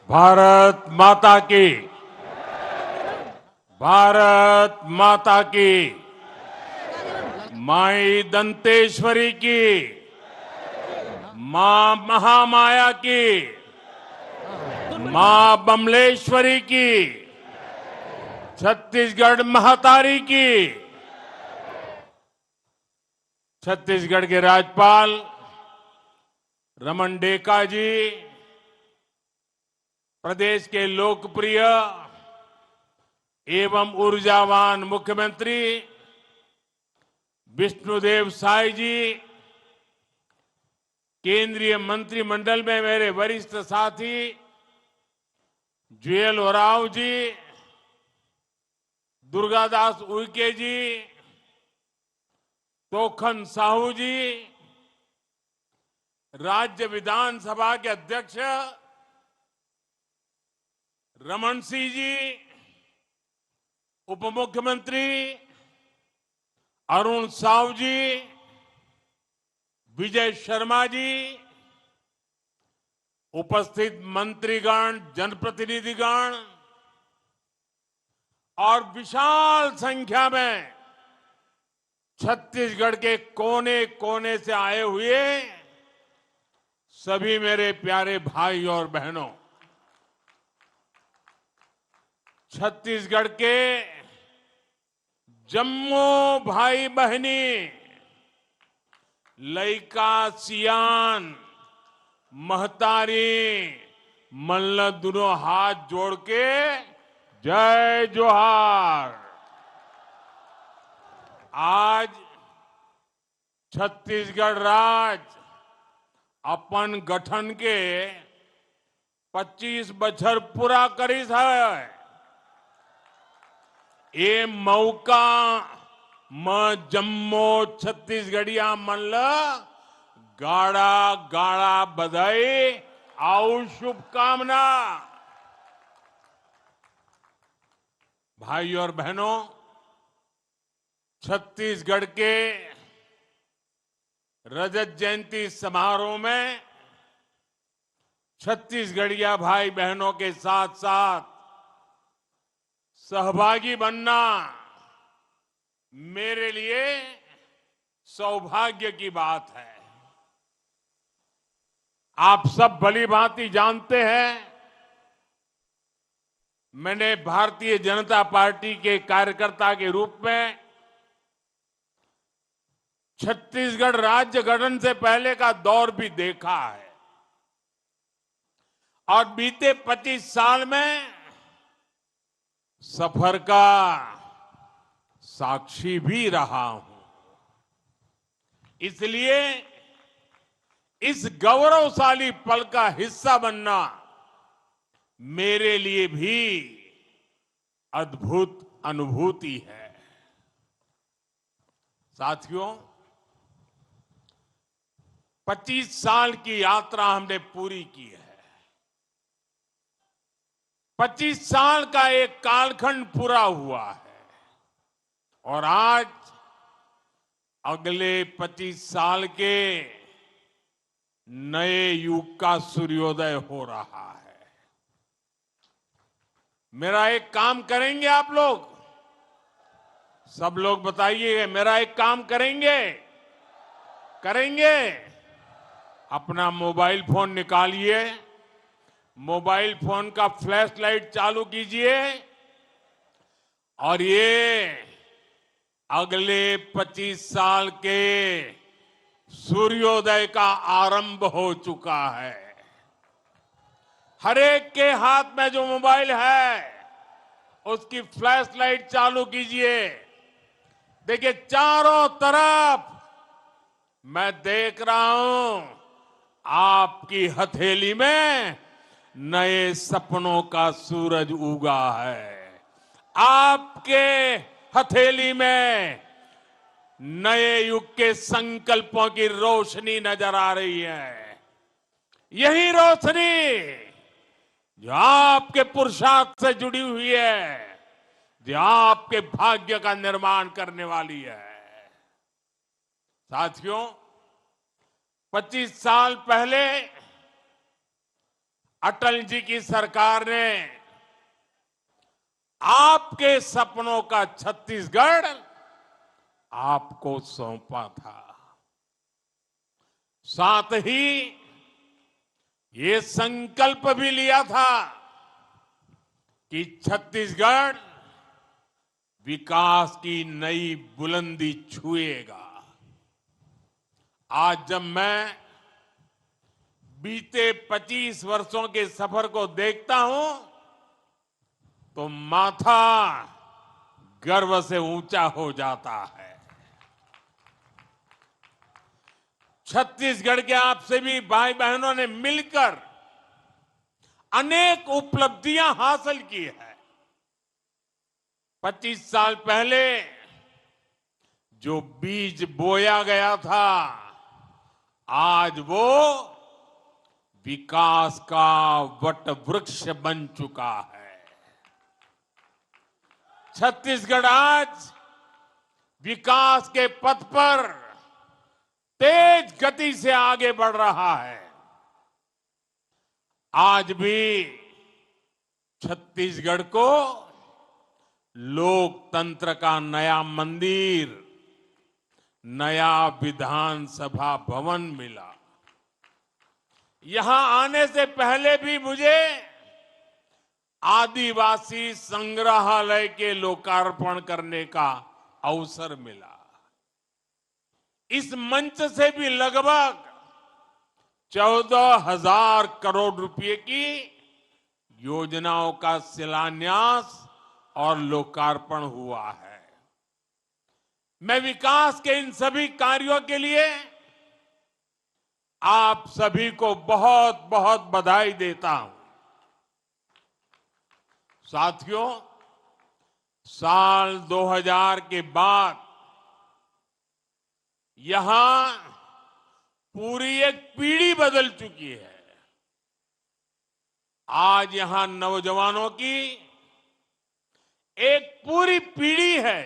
भारत माता की, भारत माता की, माई दंतेश्वरी की, मां महामाया की, मां बमलेश्वरी की, छत्तीसगढ़ महतारी की। छत्तीसगढ़ के राज्यपाल रमन डेका जी, प्रदेश के लोकप्रिय एवं ऊर्जावान मुख्यमंत्री विष्णुदेव साय जी, केंद्रीय मंत्रिमंडल में मेरे वरिष्ठ साथी जुएल ओरांव जी, दुर्गादास उइके जी, तोखन साहू जी, राज्य विधानसभा के अध्यक्ष रमन सिंह जी, उप मुख्यमंत्री अरुण साव जी, विजय शर्मा जी, उपस्थित मंत्रीगण, जनप्रतिनिधिगण और विशाल संख्या में छत्तीसगढ़ के कोने कोने से आए हुए सभी मेरे प्यारे भाई और बहनों, छत्तीसगढ़ के जम्मू भाई बहनी, लइका सियान, महतारी, मल्ल दोनों हाथ जोड़ के जय जोहार। आज छत्तीसगढ़ राज्य अपन गठन के 25 बछर पूरा करीस है। ये मौका म जम्मो छत्तीसगढ़िया मन ल गाड़ा गाड़ा बधाई और शुभकामना। भाई और बहनों, छत्तीसगढ़ के रजत जयंती समारोह में छत्तीसगढ़िया भाई बहनों के साथ साथ सहभागी बनना मेरे लिए सौभाग्य की बात है। आप सब भली भांति जानते हैं, मैंने भारतीय जनता पार्टी के कार्यकर्ता के रूप में छत्तीसगढ़ राज्य गठन से पहले का दौर भी देखा है और बीते 25 साल में सफर का साक्षी भी रहा हूं। इसलिए इस गौरवशाली पल का हिस्सा बनना मेरे लिए भी अद्भुत अनुभूति है। साथियों, 25 साल की यात्रा हमने पूरी की है। 25 साल का एक कालखंड पूरा हुआ है और आज अगले 25 साल के नए युग का सूर्योदय हो रहा है। मेरा एक काम करेंगे आप लोग, सब लोग बताइए, मेरा एक काम करेंगे? करेंगे? अपना मोबाइल फोन निकालिए, मोबाइल फोन का फ्लैश लाइट चालू कीजिए और ये अगले 25 साल के सूर्योदय का आरंभ हो चुका है। हर एक के हाथ में जो मोबाइल है उसकी फ्लैश लाइट चालू कीजिए। देखिए, चारों तरफ मैं देख रहा हूं आपकी हथेली में नए सपनों का सूरज उगा है। आपके हथेली में नए युग के संकल्पों की रोशनी नजर आ रही है। यही रोशनी जो आपके पुरुषार्थ से जुड़ी हुई है, जो आपके भाग्य का निर्माण करने वाली है। साथियों, 25 साल पहले अटल जी की सरकार ने आपके सपनों का छत्तीसगढ़ आपको सौंपा था। साथ ही ये संकल्प भी लिया था कि छत्तीसगढ़ विकास की नई बुलंदी छुएगा। आज जब मैं बीते 25 वर्षों के सफर को देखता हूं तो माथा गर्व से ऊंचा हो जाता है। छत्तीसगढ़ के आप सभी भाई बहनों ने मिलकर अनेक उपलब्धियां हासिल की है। 25 साल पहले जो बीज बोया गया था, आज वो विकास का वट वृक्ष बन चुका है। छत्तीसगढ़ आज विकास के पथ पर तेज गति से आगे बढ़ रहा है। आज भी छत्तीसगढ़ को लोकतंत्र का नया मंदिर, नया विधानसभा भवन मिला। यहां आने से पहले भी मुझे आदिवासी संग्रहालय के लोकार्पण करने का अवसर मिला। इस मंच से भी लगभग 14,000 करोड़ रुपए की योजनाओं का शिलान्यास और लोकार्पण हुआ है। मैं विकास के इन सभी कार्यों के लिए आप सभी को बहुत बहुत बधाई देता हूं। साथियों, साल 2000 के बाद यहां पूरी एक पीढ़ी बदल चुकी है। आज यहां नौजवानों की एक पूरी पीढ़ी है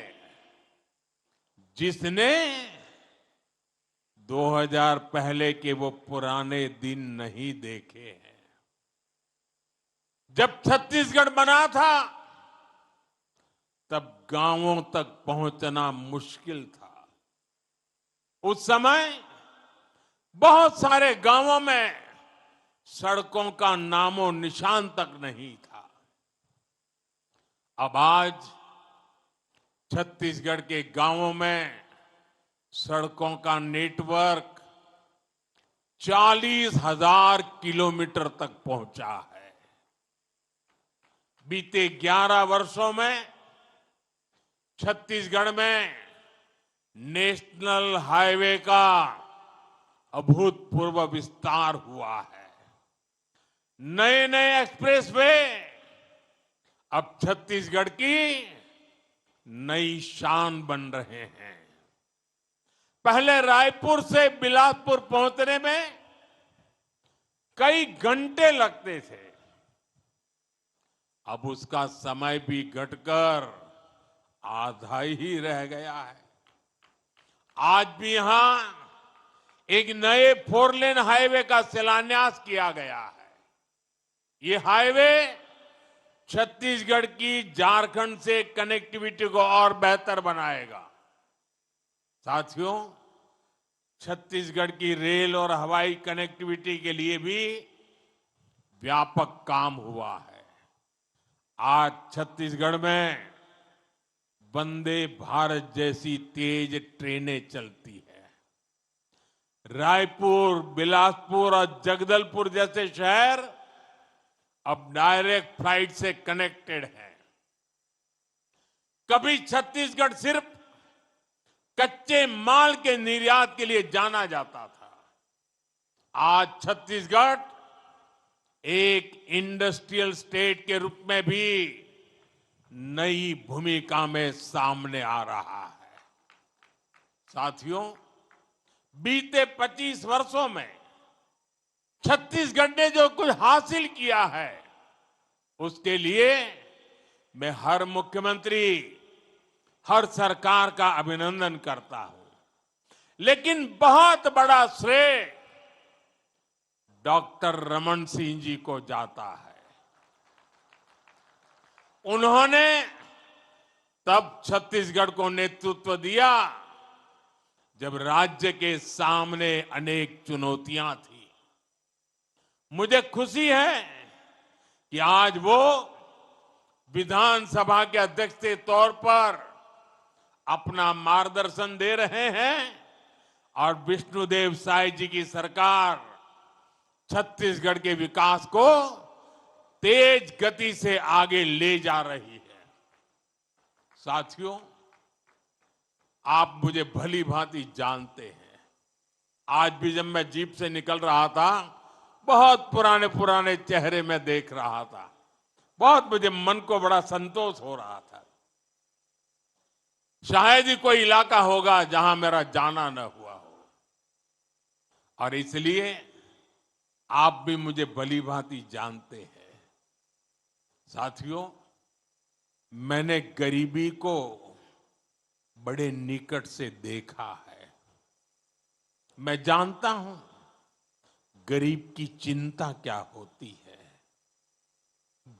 जिसने 2000 पहले के वो पुराने दिन नहीं देखे हैं। जब छत्तीसगढ़ बना था तब गांवों तक पहुंचना मुश्किल था। उस समय बहुत सारे गांवों में सड़कों का नामो निशान तक नहीं था। अब आज छत्तीसगढ़ के गांवों में सड़कों का नेटवर्क 40,000 किलोमीटर तक पहुंचा है। बीते 11 वर्षों में छत्तीसगढ़ में नेशनल हाईवे का अभूतपूर्व विस्तार हुआ है। नए नए एक्सप्रेसवे अब छत्तीसगढ़ की नई शान बन रहे हैं। पहले रायपुर से बिलासपुर पहुंचने में कई घंटे लगते थे, अब उसका समय भी घटकर आधा ही रह गया है। आज भी यहां एक नए 4 लेन हाईवे का शिलान्यास किया गया है। ये हाईवे छत्तीसगढ़ की झारखंड से कनेक्टिविटी को और बेहतर बनाएगा। साथियों, छत्तीसगढ़ की रेल और हवाई कनेक्टिविटी के लिए भी व्यापक काम हुआ है। आज छत्तीसगढ़ में वंदे भारत जैसी तेज ट्रेनें चलती है। रायपुर, बिलासपुर और जगदलपुर जैसे शहर अब डायरेक्ट फ्लाइट से कनेक्टेड हैं। कभी छत्तीसगढ़ सिर्फ कच्चे माल के निर्यात के लिए जाना जाता था। आज छत्तीसगढ़ एक इंडस्ट्रियल स्टेट के रूप में भी नई भूमिका में सामने आ रहा है। साथियों, बीते 25 वर्षों में छत्तीसगढ़ ने जो कुछ हासिल किया है उसके लिए मैं हर मुख्यमंत्री, हर सरकार का अभिनंदन करता हूं। लेकिन बहुत बड़ा श्रेय डॉक्टर रमन सिंह जी को जाता है। उन्होंने तब छत्तीसगढ़ को नेतृत्व दिया जब राज्य के सामने अनेक चुनौतियां थी। मुझे खुशी है कि आज वो विधानसभा के अध्यक्ष के तौर पर अपना मार्गदर्शन दे रहे हैं और विष्णुदेव साय जी की सरकार छत्तीसगढ़ के विकास को तेज गति से आगे ले जा रही है। साथियों, आप मुझे भली भांति जानते हैं। आज भी जब मैं जीप से निकल रहा था, बहुत पुराने पुराने चेहरे में देख रहा था। बहुत मुझे मन को बड़ा संतोष हो रहा था। शायद ही कोई इलाका होगा जहां मेरा जाना न हुआ हो, और इसलिए आप भी मुझे भली भांति जानते हैं। साथियों, मैंने गरीबी को बड़े निकट से देखा है। मैं जानता हूं गरीब की चिंता क्या होती है,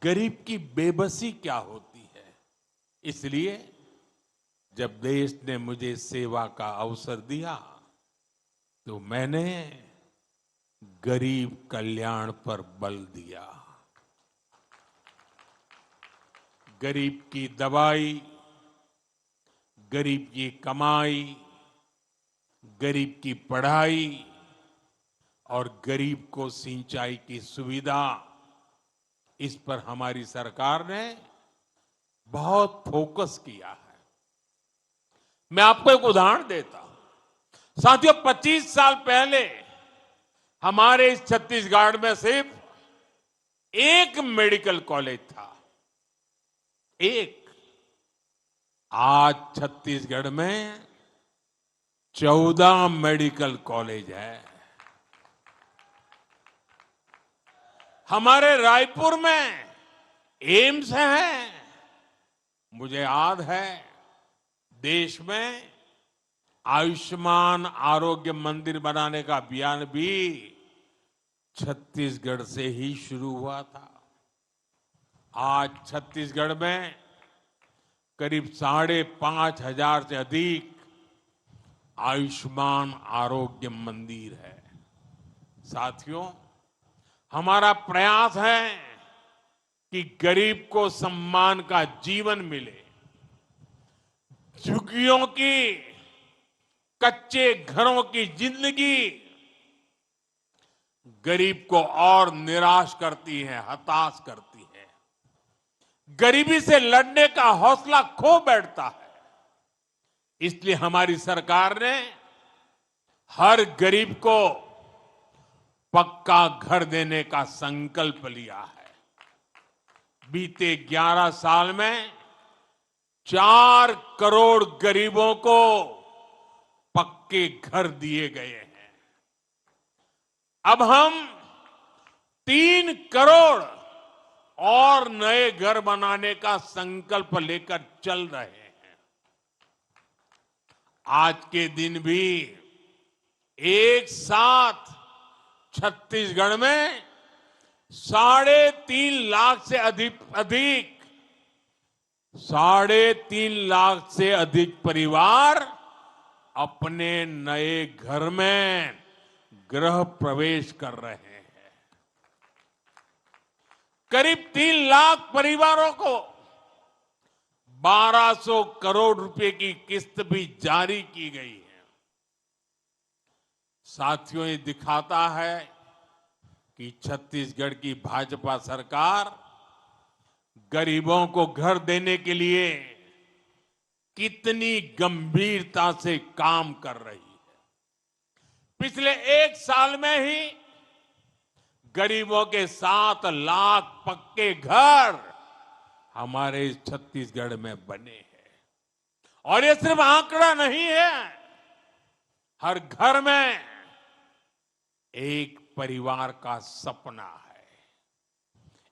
गरीब की बेबसी क्या होती है। इसलिए जब देश ने मुझे सेवा का अवसर दिया तो मैंने गरीब कल्याण पर बल दिया। गरीब की दवाई, गरीब की कमाई, गरीब की पढ़ाई और गरीब को सिंचाई की सुविधा, इस पर हमारी सरकार ने बहुत फोकस किया है। मैं आपको एक उदाहरण देता हूं। साथियों, 25 साल पहले हमारे इस छत्तीसगढ़ में सिर्फ एक मेडिकल कॉलेज था, एक। आज छत्तीसगढ़ में 14 मेडिकल कॉलेज है। हमारे रायपुर में एम्स है। मुझे याद है देश में आयुष्मान आरोग्य मंदिर बनाने का अभियान भी छत्तीसगढ़ से ही शुरू हुआ था। आज छत्तीसगढ़ में करीब 5,500 से अधिक आयुष्मान आरोग्य मंदिर है। साथियों, हमारा प्रयास है कि गरीब को सम्मान का जीवन मिले, झुग्गियों की, कच्चे घरों की जिंदगी गरीब को और निराश करती है, हताश करती है। गरीबी से लड़ने का हौसला खो बैठता है। इसलिए हमारी सरकार ने हर गरीब को पक्का घर देने का संकल्प लिया है। बीते 11 साल में 4 करोड़ गरीबों को पक्के घर दिए गए हैं। अब हम 3 करोड़ और नए घर बनाने का संकल्प लेकर चल रहे हैं। आज के दिन भी एक साथ छत्तीसगढ़ में 3.5 लाख से अधिक 3.5 लाख से अधिक परिवार अपने नए घर में गृह प्रवेश कर रहे हैं। करीब 3 लाख परिवारों को 1200 करोड़ रुपए की किस्त भी जारी की गई है। साथियों, ये दिखाता है कि छत्तीसगढ़ की भाजपा सरकार गरीबों को घर देने के लिए कितनी गंभीरता से काम कर रही है। पिछले 1 साल में ही गरीबों के 7 लाख पक्के घर हमारे छत्तीसगढ़ में बने हैं। और ये सिर्फ आंकड़ा नहीं है, हर घर में एक परिवार का सपना है,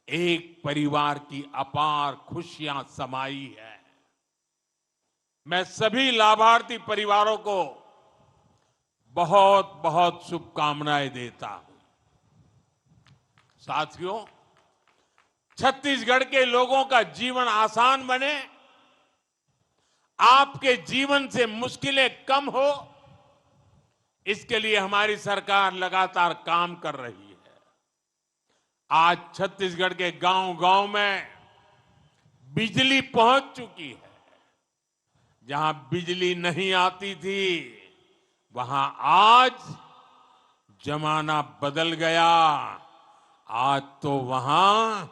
एक परिवार की अपार खुशियां समाई है। मैं सभी लाभार्थी परिवारों को बहुत बहुत शुभकामनाएं देता हूं। साथियों, छत्तीसगढ़ के लोगों का जीवन आसान बने, आपके जीवन से मुश्किलें कम हो, इसके लिए हमारी सरकार लगातार काम कर रही है। आज छत्तीसगढ़ के गांव-गांव में बिजली पहुंच चुकी है। जहां बिजली नहीं आती थी, वहां आज जमाना बदल गया। आज तो वहां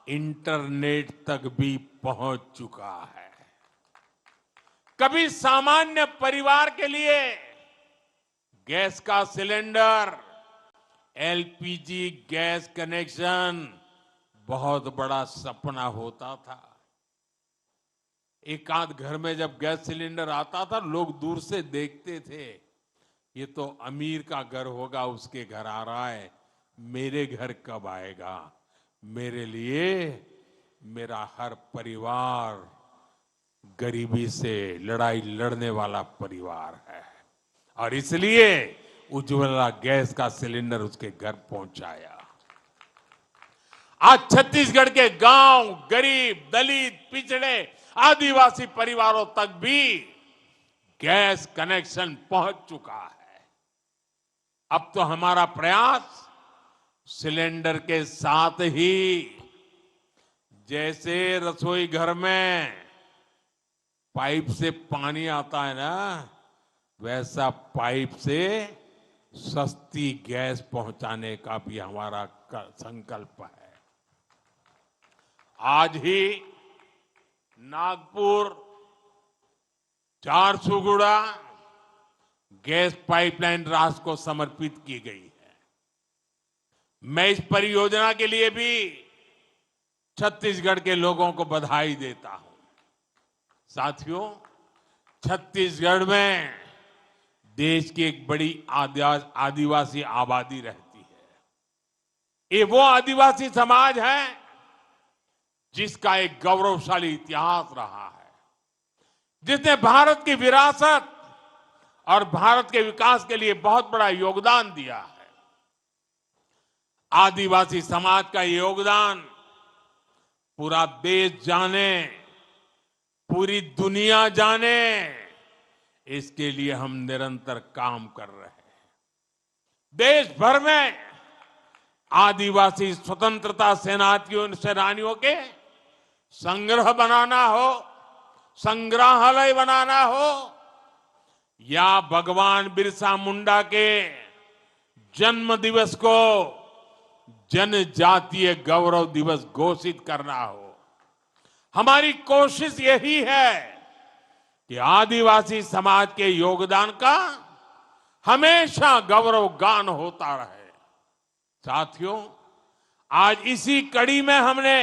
इंटरनेट तक भी पहुंच चुका है। कभी सामान्य परिवार के लिए गैस का सिलेंडर, एलपीजी गैस कनेक्शन बहुत बड़ा सपना होता था। एक आध घर में जब गैस सिलेंडर आता था, लोग दूर से देखते थे, ये तो अमीर का घर होगा, उसके घर आ रहा है, मेरे घर कब आएगा। मेरे लिए मेरा हर परिवार गरीबी से लड़ाई लड़ने वाला परिवार है, और इसलिए उज्ज्वला गैस का सिलेंडर उसके घर पहुंचाया। आज छत्तीसगढ़ के गांव, गरीब, दलित, पिछड़े, आदिवासी परिवारों तक भी गैस कनेक्शन पहुंच चुका है। अब तो हमारा प्रयास सिलेंडर के साथ ही, जैसे रसोई घर में पाइप से पानी आता है ना, वैसा पाइप से सस्ती गैस पहुंचाने का भी हमारा संकल्प है। आज ही नागपुर झारसुगुड़ा गैस पाइपलाइन राष्ट्र को समर्पित की गई है। मैं इस परियोजना के लिए भी छत्तीसगढ़ के लोगों को बधाई देता हूं। साथियों, छत्तीसगढ़ में देश की एक बड़ी आदिवासी आबादी रहती है। ये वो आदिवासी समाज है जिसका एक गौरवशाली इतिहास रहा है, जिसने भारत की विरासत और भारत के विकास के लिए बहुत बड़ा योगदान दिया है। आदिवासी समाज का योगदान पूरा देश जाने, पूरी दुनिया जाने, इसके लिए हम निरंतर काम कर रहे हैं। देश भर में आदिवासी स्वतंत्रता सेनानियों के संग्रह बनाना हो, संग्रहालय बनाना हो, या भगवान बिरसा मुंडा के जन्म दिवस को जनजातीय गौरव दिवस घोषित करना हो, हमारी कोशिश यही है कि आदिवासी समाज के योगदान का हमेशा गौरव गान होता रहे। साथियों, आज इसी कड़ी में हमने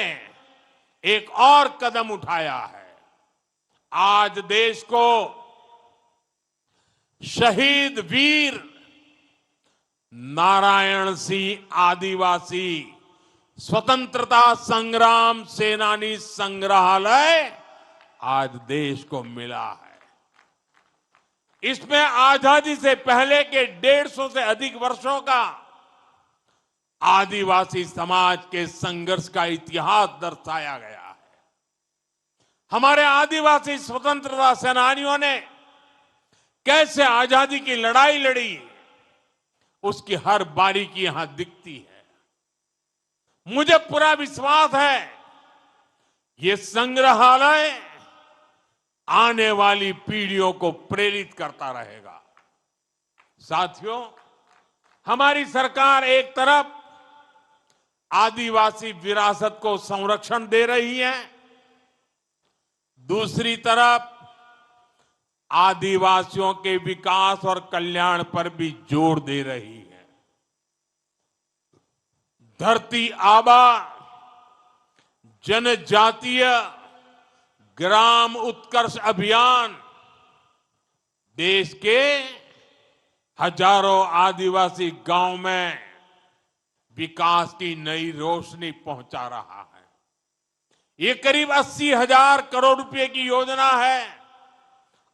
एक और कदम उठाया है। आज देश को शहीद वीर नारायण सिंह आदिवासी स्वतंत्रता संग्राम सेनानी संग्रहालय आज देश को मिला है। इसमें आजादी से पहले के 150 से अधिक वर्षों का आदिवासी समाज के संघर्ष का इतिहास दर्शाया गया है। हमारे आदिवासी स्वतंत्रता सेनानियों ने कैसे आजादी की लड़ाई लड़ी, उसकी हर बारीकी यहां दिखती है। मुझे पूरा विश्वास है ये संग्रहालय आने वाली पीढ़ियों को प्रेरित करता रहेगा। साथियों, हमारी सरकार एक तरफ आदिवासी विरासत को संरक्षण दे रही है, दूसरी तरफ आदिवासियों के विकास और कल्याण पर भी जोर दे रही है। धरती आबा जनजातीय ग्राम उत्कर्ष अभियान देश के हजारों आदिवासी गांव में विकास की नई रोशनी पहुंचा रहा है। ये करीब 80,000 करोड़ रुपए की योजना है।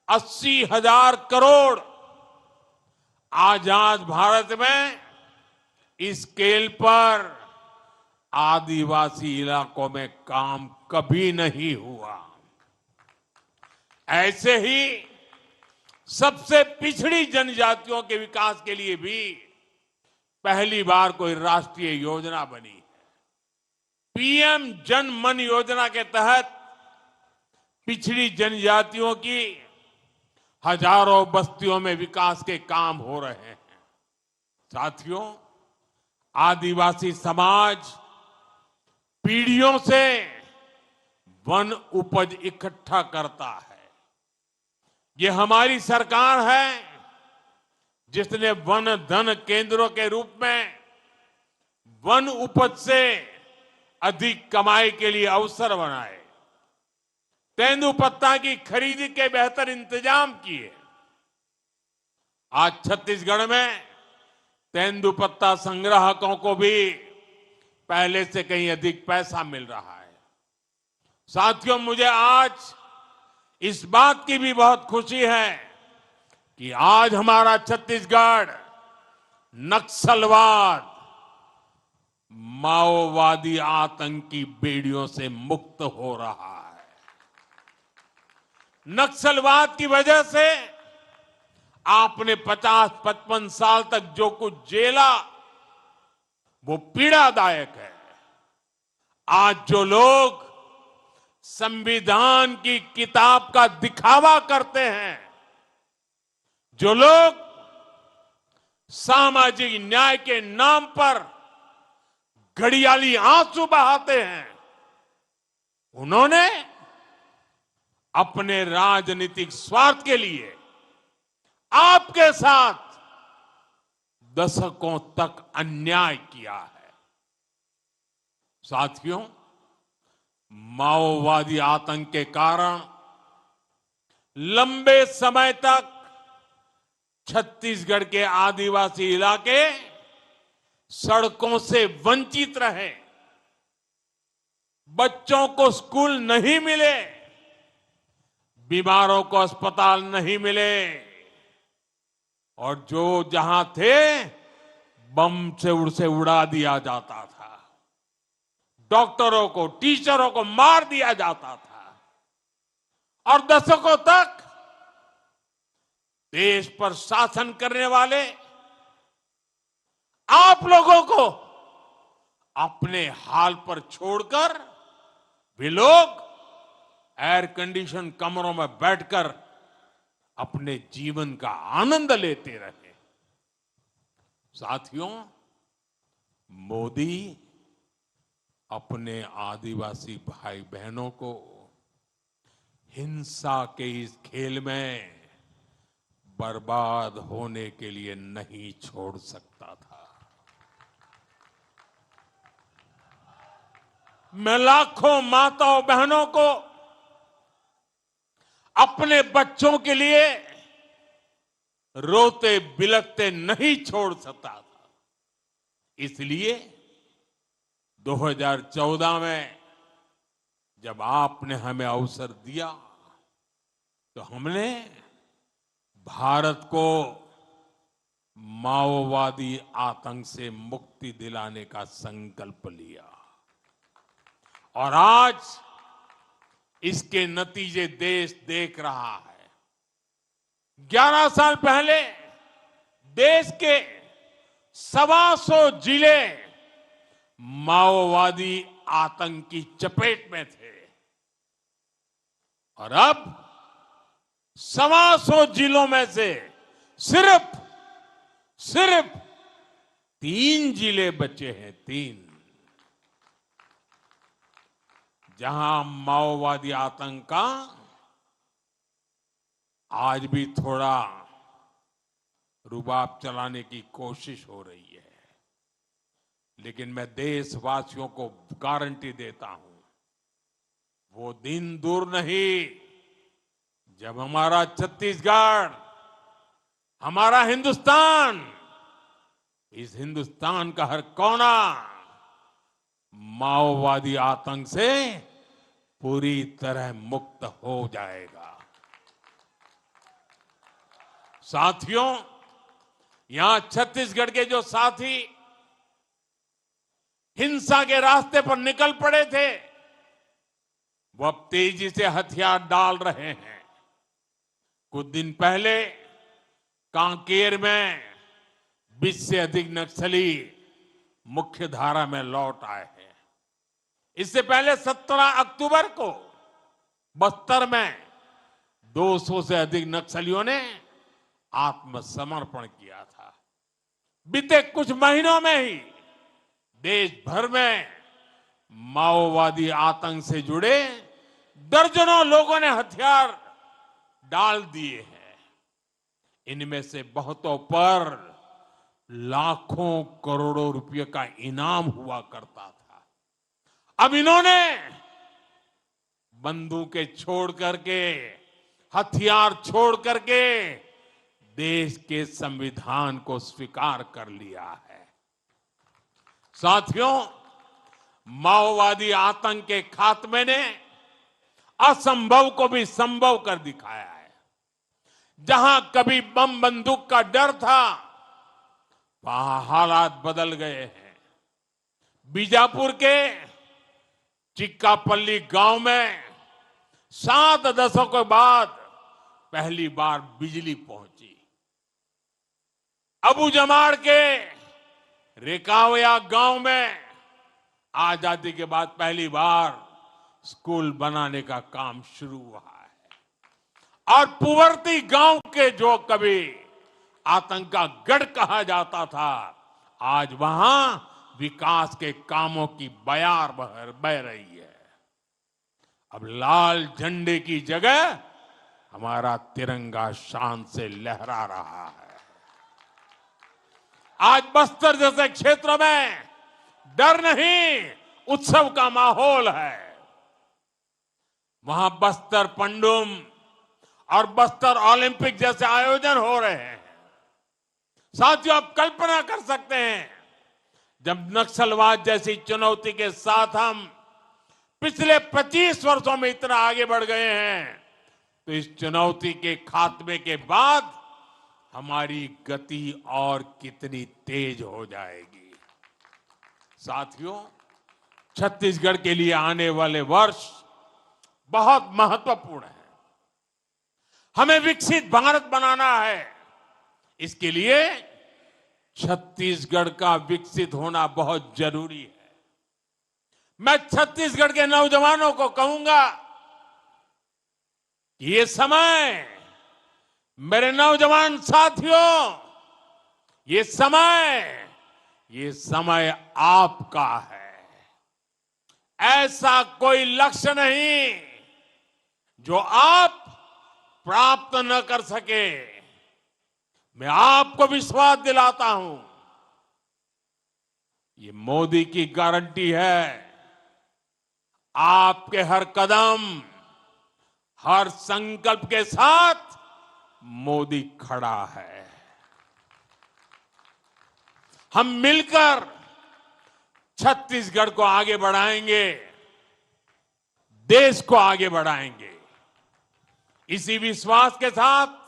80,000 करोड़ आजाद भारत में इस स्केल पर आदिवासी इलाकों में काम कभी नहीं हुआ। ऐसे ही सबसे पिछड़ी जनजातियों के विकास के लिए भी पहली बार कोई राष्ट्रीय योजना बनी है। पीएम जन मन योजना के तहत पिछड़ी जनजातियों की हजारों बस्तियों में विकास के काम हो रहे हैं। साथियों, आदिवासी समाज पीढ़ियों से वन उपज इकट्ठा करता है। ये हमारी सरकार है जिसने वन धन केंद्रों के रूप में वन उपज से अधिक कमाई के लिए अवसर बनाए, तेंदुपत्ता की खरीदी के बेहतर इंतजाम किए। आज छत्तीसगढ़ में तेंदुपत्ता संग्राहकों को भी पहले से कहीं अधिक पैसा मिल रहा है। साथियों, मुझे आज इस बात की भी बहुत खुशी है कि आज हमारा छत्तीसगढ़ नक्सलवाद, माओवादी आतंकी बेड़ियों से मुक्त हो रहा है। नक्सलवाद की वजह से आपने 50-55 साल तक जो कुछ झेला वो पीड़ादायक है। आज जो लोग संविधान की किताब का दिखावा करते हैं, जो लोग सामाजिक न्याय के नाम पर घड़ियाली आंसू बहाते हैं, उन्होंने अपने राजनीतिक स्वार्थ के लिए आपके साथ दशकों तक अन्याय किया है। साथियों, माओवादी आतंक के कारण लंबे समय तक छत्तीसगढ़ के आदिवासी इलाके सड़कों से वंचित रहे। बच्चों को स्कूल नहीं मिले, बीमारों को अस्पताल नहीं मिले, और जो जहां थे बम से उड़ा दिया जाता था। डॉक्टरों को, टीचरों को मार दिया जाता था, और दशकों तक देश पर शासन करने वाले आप लोगों को अपने हाल पर छोड़कर वे लोग एयर कंडीशन कमरों में बैठकर अपने जीवन का आनंद लेते रहे। साथियों, मोदी अपने आदिवासी भाई बहनों को हिंसा के इस खेल में बर्बाद होने के लिए नहीं छोड़ सकता था। मैं लाखों माताओं बहनों को अपने बच्चों के लिए रोते बिलखते नहीं छोड़ सकता था। इसलिए 2014 में जब आपने हमें अवसर दिया तो हमने भारत को माओवादी आतंक से मुक्ति दिलाने का संकल्प लिया, और आज इसके नतीजे देश देख रहा है। 11 साल पहले देश के 125 जिले माओवादी आतंक की चपेट में थे, और अब 125 जिलों में से सिर्फ 3 जिले बचे हैं। 3 जहां माओवादी आतंक का आज भी थोड़ा रुबाब चलाने की कोशिश हो रही है, लेकिन मैं देशवासियों को गारंटी देता हूं, वो दिन दूर नहीं जब हमारा छत्तीसगढ़, हमारा हिंदुस्तान, इस हिंदुस्तान का हर कोना माओवादी आतंक से पूरी तरह मुक्त हो जाएगा। साथियों, यहां छत्तीसगढ़ के जो साथी हिंसा के रास्ते पर निकल पड़े थे, वो अब तेजी से हथियार डाल रहे हैं। कुछ दिन पहले कांकेर में 20 से अधिक नक्सली मुख्य धारा में लौट आए हैं। इससे पहले 17 अक्टूबर को बस्तर में 200 से अधिक नक्सलियों ने आत्मसमर्पण किया था। बीते कुछ महीनों में ही देश भर में माओवादी आतंक से जुड़े दर्जनों लोगों ने हथियार डाल दिए हैं। इनमें से बहुतों पर लाखों करोड़ों रुपए का इनाम हुआ करता था। अब इन्होंने बंदूकें छोड़ करके, हथियार छोड़ करके देश के संविधान को स्वीकार कर लिया है। साथियों, माओवादी आतंक के खात्मे ने असंभव को भी संभव कर दिखाया है। जहां कभी बम बंदूक का डर था, वहां हालात बदल गए हैं। बीजापुर के चिक्कापल्ली गांव में 7 दशकों बाद पहली बार बिजली पहुंची। अबू जमाड़ के रेकावया गांव में आजादी के बाद पहली बार स्कूल बनाने का काम शुरू हुआ है। और पुवर्ती गांव के जो कभी आतंक का गढ़ कहा जाता था, आज वहां विकास के कामों की बयार बह रही है। अब लाल झंडे की जगह हमारा तिरंगा शान से लहरा रहा है। आज बस्तर जैसे क्षेत्र में डर नहीं, उत्सव का माहौल है। वहां बस्तर पंडुम और बस्तर ओलंपिक जैसे आयोजन हो रहे हैं। साथियों, आप कल्पना कर सकते हैं, जब नक्सलवाद जैसी चुनौती के साथ हम पिछले 25 वर्षों में इतना आगे बढ़ गए हैं, तो इस चुनौती के खात्मे के बाद हमारी गति और कितनी तेज हो जाएगी। साथियों, छत्तीसगढ़ के लिए आने वाले वर्ष बहुत महत्वपूर्ण है। हमें विकसित भारत बनाना है। इसके लिए छत्तीसगढ़ का विकसित होना बहुत जरूरी है। मैं छत्तीसगढ़ के नौजवानों को कहूंगा कि ये समय, मेरे नौजवान साथियों, ये समय आपका है। ऐसा कोई लक्ष्य नहीं जो आप प्राप्त न कर सके। मैं आपको विश्वास दिलाता हूं, ये मोदी की गारंटी है। आपके हर कदम, हर संकल्प के साथ मोदी खड़ा है। हम मिलकर छत्तीसगढ़ को आगे बढ़ाएंगे, देश को आगे बढ़ाएंगे। इसी विश्वास के साथ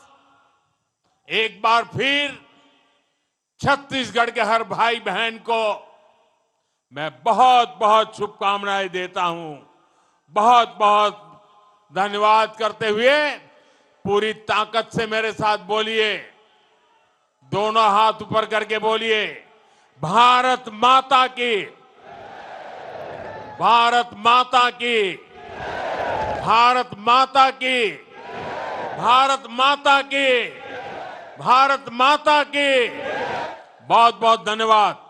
एक बार फिर छत्तीसगढ़ के हर भाई बहन को मैं बहुत बहुत शुभकामनाएं देता हूं। बहुत बहुत धन्यवाद करते हुए पूरी ताकत से मेरे साथ बोलिए, दोनों हाथ ऊपर करके बोलिए, भारत माता की, भारत माता की, भारत माता की, भारत माता की, भारत माता की। बहुत बहुत धन्यवाद।